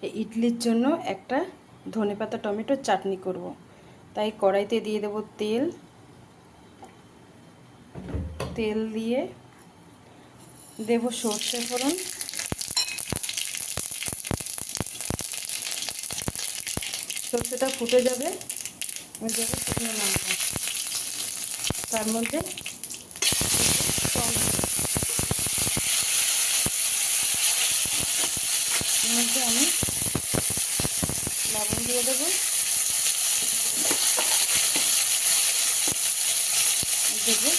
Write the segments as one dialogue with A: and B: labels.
A: এই ইডলির জন্য একটা ধনেপাতা টমেটোর চাটনি করব। তাই কড়াইতে দিয়ে দেব তেল। তেল দিয়ে দেব সর্ষে ফোড়ন, সর্ষেটা ফুটে যাবে, আমি দেবো শুকনো লঙ্কা, তার মধ্যে এর মধ্যে আমি লবণ দিয়ে দেবো, দেবো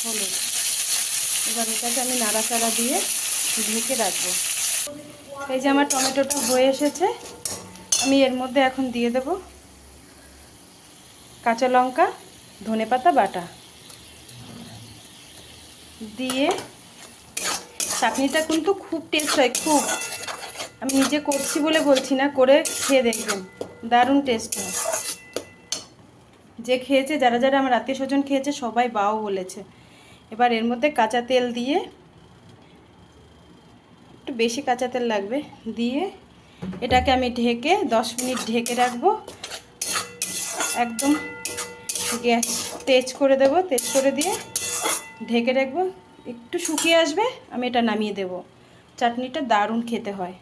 A: হলুদ। এবার এটাকে আমি নাড়াচাড়া দিয়ে ঢেকে রাখবো। এই যে আমার টমেটোটা হয়ে এসেছে, আমি এর মধ্যে এখন দিয়ে দেব কাঁচা লঙ্কা, ধনেপাতা বাটা দিয়ে। চাটনিটা কিন্তু খুব টেস্ট হয়, খুব। আমি নিজে করছি বলে বলছি না, করে খেয়ে দেখবেন, দারুণ টেস্ট হয়। যে খেয়েছে, যারা যারা আমার আত্মীয় স্বজন খেয়েছে, সবাই বাও বলেছে। এবার এর মধ্যে কাঁচা তেল দিয়ে, একটু বেশি কাঁচা তেল লাগবে, দিয়ে এটাকে আমি ঢেকে 10 মিনিট ঢেকে রাখবো। একদম গ্যাস তেজ করে দেব, তেজ করে দিয়ে ঢেকে রাখবো। একটু শুকিয়ে আসবে, আমি এটা নামিয়ে দেব। চাটনিটা দারুণ খেতে হয়।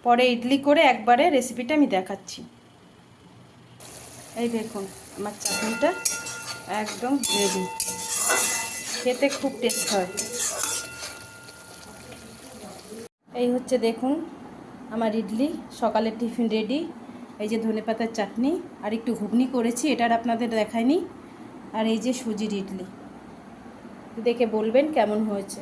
A: পরে ইডলি করে একবারে রেসিপিটা আমি দেখাচ্ছি। এই দেখুন আমার চাটনিটা একদম রেডি, খেতে খুব টেস্ট হয়। এই হচ্ছে দেখুন আমার ইডলি, সকালের টিফিন রেডি। এই যে ধনেপাতার চাটনি আর একটু ঘুগনি করেছি, এটার আপনাদের দেখায়নি। আর এই যে সুজির ইডলি, দেখে বলবেন কেমন হয়েছে।